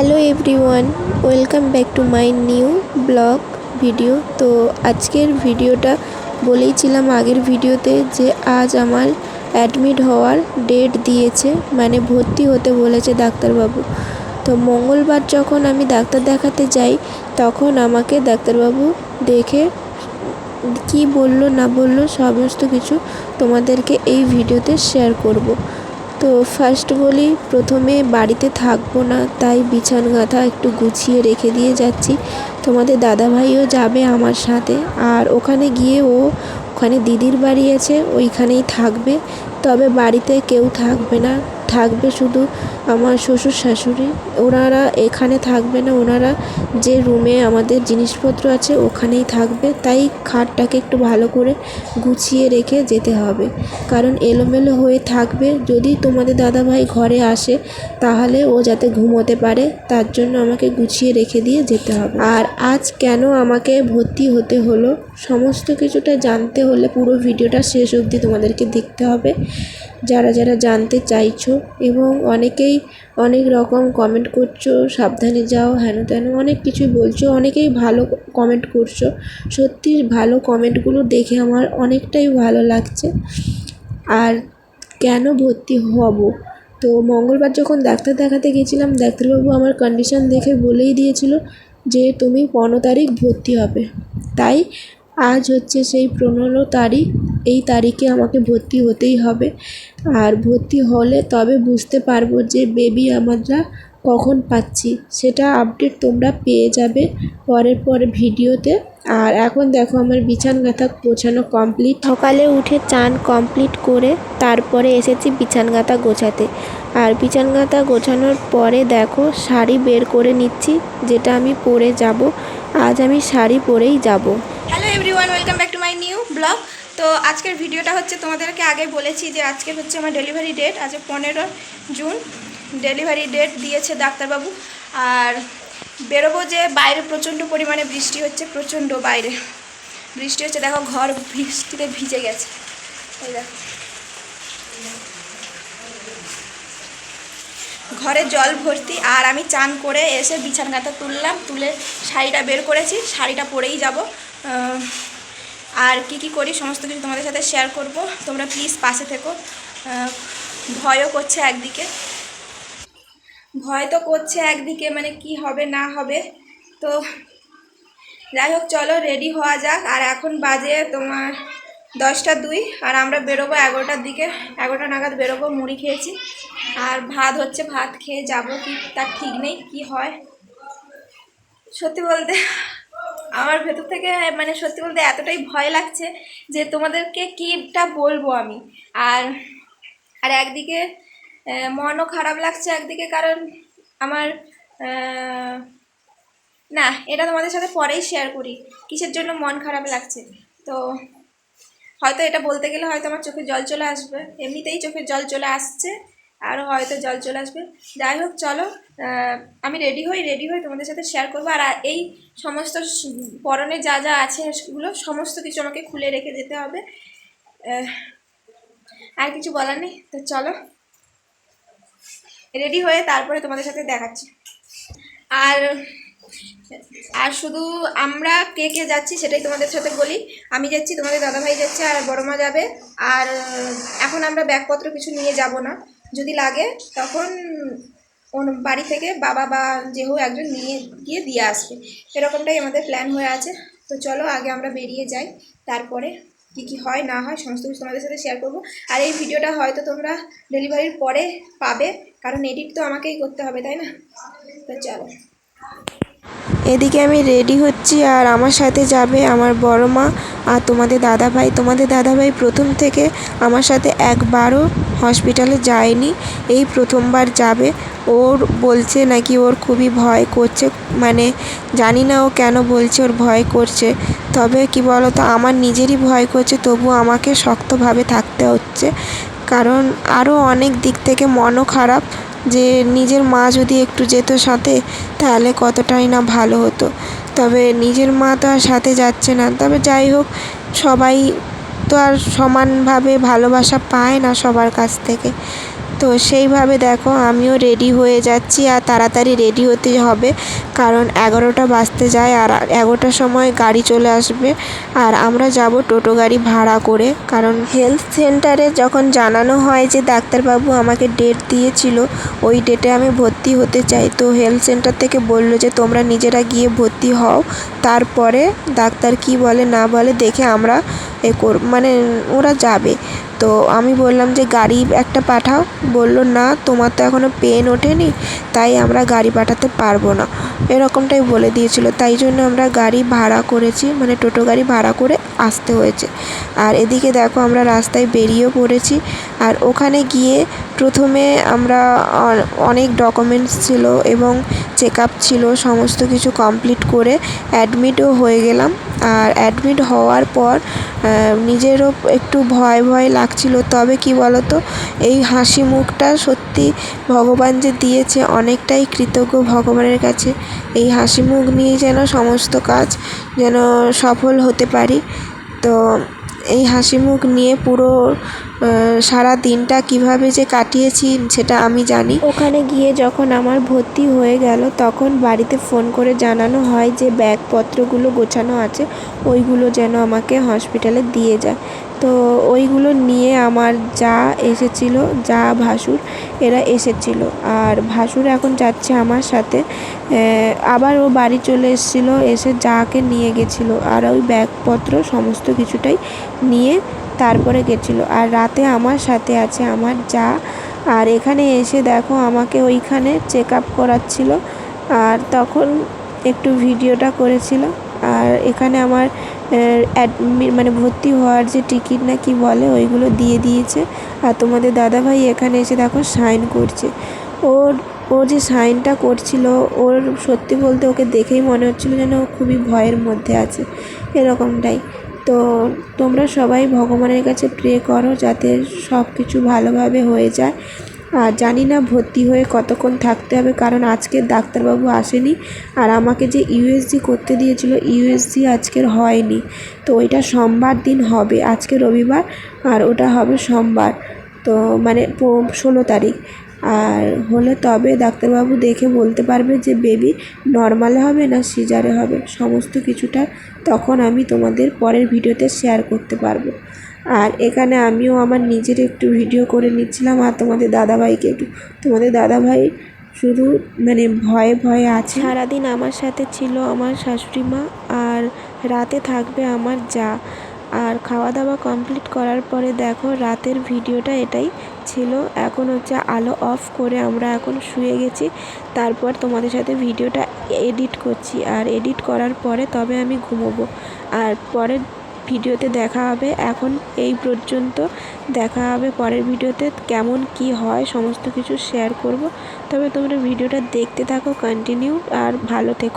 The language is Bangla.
Hello everyone, welcome back to my new blog video. তো আজকের ভিডিওটা বলেইছিলাম আগের ভিডিওতে যে আজ আমার অ্যাডমিট হওয়ার ডেট দিয়েছে, মানে ভর্তি হতে বলেছে ডাক্তারবাবু। তো মঙ্গলবার যখন আমি ডাক্তার দেখাতে যাই তখন আমাকে ডাক্তারবাবু দেখে কি বললো না বললো সমস্ত কিছু তোমাদেরকে এই ভিডিওতে শেয়ার করব। তো ফার্স্ট বলি, প্রথমে বাড়িতে থাকবো না, তাই বিছান গাঁথা একটু গুছিয়ে রেখে দিয়ে যাচ্ছি। তোমাদের দাদাভাইও যাবে আমার সাথে, আর ওখানে গিয়ে ওখানে দিদির বাড়ি আছে, ওইখানেই থাকবে। তবে বাড়িতে কেউ থাকবে না, থাকবে শুধু আমার শ্বশুর শাশুড়ি। ওনারা এখানে থাকবে না, ওনারা যে রুমে আমাদের জিনিসপত্র আছে ওখানেই থাকবে। তাই খাটটাকে একটু ভালো করে গুছিয়ে রেখে যেতে হবে, কারণ এলোমেলো হয়ে থাকবে। যদি তোমাদের দাদাভাই ঘরে আসে তাহলে ও যাতে ঘুমোতে পারে, তার জন্য আমাকে গুছিয়ে রেখে দিয়ে যেতে হবে। আর আজ কেন আমাকে ভর্তি হতে হলো সমস্ত কিছুটা জানতে হলে পুরো ভিডিওটা শেষ অবধি তোমাদেরকে দেখতে হবে, যারা যারা জানতে চাইছো। এবং অনেকেই অনেক রকম কমেন্ট করছো, সাবধানে যাও, হেন তেন অনেক কিছুই বলছো, অনেকেই ভালো কমেন্ট করছো। সত্যি ভালো কমেন্টগুলো দেখে আমার অনেকটাই ভালো লাগছে। আর কেন ভর্তি হব, তো মঙ্গলবার যখন ডাক্তার দেখাতে গেছিলাম ডাক্তারবাবু আমার কন্ডিশন দেখে বলেই দিয়েছিল যে তুমি 15 তারিখ ভর্তি হবে। তাই আজ হচ্ছে সেই 15 তারিখ, এই তারিখে আমাকে ভর্তি হতেই হবে। আর ভর্তি হলে তবে বুঝতে পারবো যে বেবি আমরা কখন পাচ্ছি, সেটা আপডেট তোমরা পেয়ে যাবে পরের ভিডিওতে। আর এখন দেখো আমার বিছান গাঁথা গোছানো কমপ্লিট। সকালে উঠে চান কমপ্লিট করে তারপরে এসেছি বিছান গাঁথা গোছাতে। আর বিছান গাঁথা গোছানোর পরে দেখো শাড়ি বের করে নিচ্ছি, যেটা আমি পরে যাব। আজ আমি শাড়ি পরেই যাব। Hello everyone, welcome back to my new blog. তো আজকের ভিডিওটা হচ্ছে, তোমাদেরকে আগে বলেছি যে আজকে হচ্ছে আমার ডেলিভারি ডেট, আজ 15 জুন ডেলিভারি ডেট দিয়েছে ডাক্তারবাবু। আর বেরোবো যে বাইরে প্রচণ্ড পরিমাণে বৃষ্টি হচ্ছে, প্রচণ্ড বাইরে বৃষ্টি হচ্ছে। দেখো ঘর বৃষ্টিতে ভিজে গেছে, এই দেখো ঘরে জল ভর্তি। আর আমি চান করে এসে বিছান গাঁথা তুলে শাড়িটা বের করেছি, শাড়িটা পরেই যাব। আর কি করি সমস্ত কিছু তোমাদের সাথে শেয়ার করব, তোমরা প্লিজ পাশে থেকো। ভয়ও করছে একদিকে, ভয় তো করছে একদিকে, মানে কি হবে না হবে। তো যাই হোক, চলো রেডি হওয়া যাক। আর এখন বাজে তোমার 10টা 2, আর আমরা বেরোবো 11টার দিকে, 11টা নাগাদ বেরোবো। মুড়ি খেয়েছি আর ভাত হচ্ছে, ভাত খেয়ে যাবো কি তার ঠিক নেই, কি হয়। সত্যি বলতে আমার ভেতর থেকে, মানে সত্যি বলতে এতটাই ভয় লাগছে যে তোমাদেরকে কিটা বলবো আমি। আর আর একদিকে মনও খারাপ লাগছে একদিকে, কারণ আমার না, এটা তোমাদের সাথে পরেই শেয়ার করি কিসের জন্য মন খারাপ লাগছে। তো হয়তো এটা বলতে গেলে হয়তো আমার চোখে জল চলে আসবে, এমনিতেই চোখে জল চলে আসছে, আরও হয়তো জল চলে আসবে। যাই হোক চলো, আমি রেডি হই তোমাদের সাথে শেয়ার করবো। আর এই সমস্ত পরনে যা যা আছে সেগুলো সমস্ত কিছু আমাকে খুলে রেখে যেতে হবে, আর কিছু বলার নেই। তো চলো রেডি হয়ে তারপরে তোমাদের সাথে দেখাচ্ছি। আর আর শুধু আমরা কে কে যাচ্ছি সেটাই তোমাদের সাথে বলি। আমি যাচ্ছি, তোমাদের দাদাভাই যাচ্ছে, আর বড় মা যাবে। আর এখন আমরা ব্যাগপত্র কিছু নিয়ে যাব না, যদি লাগে তখন বাড়ি থেকে বাবা বা যে হোক একজন নিয়ে গিয়ে দিয়ে আসবে, এরকমটাই আমাদের প্ল্যান হয়ে আছে। তো চলো আগে আমরা বেরিয়ে যাই, তারপরে কি হয় না হয় সমস্ত কিছু তোমাদের সাথে শেয়ার করব। আর এই ভিডিওটা হয়তো তোমরা ডেলিভারির পরে পাবে, কারণ এডিট তো আমাকেই করতে হবে, তাই না? তো চলো, এদিকে আমি রেডি হচ্ছি, আর আমার সাথে যাবে আমার বড় মা আর তোমাদের দাদাভাই প্রথম থেকে আমার সাথে একবারও হসপিটালে যায়নি, এই প্রথমবার যাবে। ওর বলছে নাকি ওর খুবই ভয় করছে, মানে জানি না ও কেন বলছে ওর ভয় করছে। তবে কি বলো তো, আমার নিজেরই ভয় করছে, তবু আমাকে শক্তভাবে থাকতে হচ্ছে, কারণ আরও অনেক দিক থেকে মনও খারাপ যে নিজের মা যদি একটু যেত সাথে তাহলে কতটাই না ভালো হতো। তবে নিজের মা তো আর সাথে যাচ্ছে না। তবে যাই হোক, সবাই তো আর সমানভাবে ভালোবাসা পায় না সবার কাছ থেকে। তো সেইভাবে দেখো আমিও রেডি হয়ে যাচ্ছি, আর তাড়াতাড়ি রেডি হতে হবে কারণ 11টা বাজতে যায় আর 11টার সময় গাড়ি চলে আসবে। আর আমরা যাব টোটো গাড়ি ভাড়া করে, কারণ হেলথ সেন্টারে যখন জানানো হয় যে ডাক্তারবাবু আমাকে ডেট দিয়েছিল ওই ডেটে আমি ভর্তি হতে চাই, তো হেলথ সেন্টার থেকে বললো যে তোমরা নিজেরা গিয়ে ভর্তি হও, তারপরে ডাক্তার কি বলে না বলে দেখে আমরা মানে ওরা যাবে। তো আমি বললাম যে গাড়ি একটা পাঠাও, বলল না তোমার তো এখনও পেন ওঠেনি তাই আমরা গাড়ি পাঠাতে পারবো না, এরকমটাই বলে দিয়েছিল। তাই জন্য আমরা গাড়ি ভাড়া করেছি, মানে টোটো গাড়ি ভাড়া করে আসতে হয়েছে। আর এদিকে দেখো আমরা রাস্তায় বেরিয়েও পড়েছি। আর ওখানে গিয়ে প্রথমে আমরা অনেক ডকুমেন্টস ছিল এবং চেক আপ ছিল, সমস্ত কিছু কমপ্লিট করে অ্যাডমিটও হয়ে গেলাম। আর অ্যাডমিট হওয়ার পর নিজেরও একটু ভয় ভয় লাগছিল, তবে কি বলো তো, এই হাসি মুখটা সত্যি ভগবান যে দিয়েছে, অনেকটাই কৃতজ্ঞ ভগবানের কাছে। এই হাসি মুখ নিয়ে যেন সমস্ত কাজ যেন সফল হতে পারি। তো এই হাসি মুখ নিয়ে পুরো সারা দিনটা কিভাবে যে কাটিয়েছি সেটা আমি জানি। ওখানে গিয়ে যখন আমার ভর্তি হয়ে গেল তখন বাড়িতে ফোন করে জানানো হয় যে ব্যাগপত্রগুলো গোছানো আছে, ওইগুলো যেন আমাকে হসপিটালে দিয়ে যায়। তো ওইগুলো নিয়ে আমার যা এসেছিলো, যা ভাসুর এরা এসেছিলো, আর ভাসুর এখন যাচ্ছে আমার সাথে। আবার ও বাড়ি চলে এসেছিলো, এসে যাকে নিয়ে গেছিলো, আর ওই ব্যাগপত্র সমস্ত কিছুটাই নিয়ে তারপরে গেছিলো। আর রাতে আমার সাথে আছে আমার যা। আর এখানে এসে দেখো আমাকে ওইখানে চেক আপ করাচ্ছিল, আর তখন একটু ভিডিওটা করেছিল। আর এখানে আমার মানে ভর্তি হওয়ার যে টিকিট না কি বলে ওইগুলো দিয়ে দিয়েছে। আর তোমাদের দাদাভাই এখানে এসে দেখো সাইন করছে। ও যে সাইনটা করছিল, ওর সত্যি বলতে ওকে দেখেই মনে হচ্ছিলো যেন ও খুবই ভয়ের মধ্যে আছে, এরকমটাই। তো তোমরা সবাই ভগবানের কাছে প্রে করো যাতে সব কিছু ভালোভাবে হয়ে যায়। আর জানি না ভর্তি হয়ে কতক্ষণ থাকতে হবে, কারণ আজকে ডাক্তারবাবু আসেনি। আর আমাকে যে ইউএসজি করতে দিয়েছিল ইউএসজি আজকের হয়নি, তো ওইটা সোমবার দিন হবে। আজকে রবিবার আর ওটা হবে সোমবার, তো মানে 16 তারিখ। আর হলে তবে ডাক্তারবাবু দেখে বলতে পারবে যে বেবি নর্মালে হবে না সিজারে হবে, সমস্ত কিছুটা তখন আমি তোমাদের পরের ভিডিওতে শেয়ার করতে পারবো। আর এখানে আমিও আমার নিজের একটু ভিডিও করে নিচ্ছিলাম, আর তোমাদের দাদাভাইকে একটু। তোমাদের দাদাভাই শুধু মানে ভয়ে ভয়ে আছে। সারাদিন আমার সাথে ছিল আমার শাশুড়ি মা, আর রাতে থাকবে আমার যা। আর খাওয়া দাওয়া কমপ্লিট করার পরে দেখো রাতের ভিডিওটা এটাই ছিল। এখন হচ্ছে আলো অফ করে আমরা এখন শুয়ে গেছি, তারপর তোমাদের সাথে ভিডিওটা এডিট করছি। আর এডিট করার পরে তবে আমি ঘুমোবো। আর পরের ভিডিওতে দেখা হবে। এখন এই পর্যন্ত, দেখা হবে পরের ভিডিওতে। কেমন কি হয় সমস্ত কিছু শেয়ার করব। তবে তোমরা ভিডিওটা দেখতে থাকো কন্টিনিউ, আর ভালো থেকো।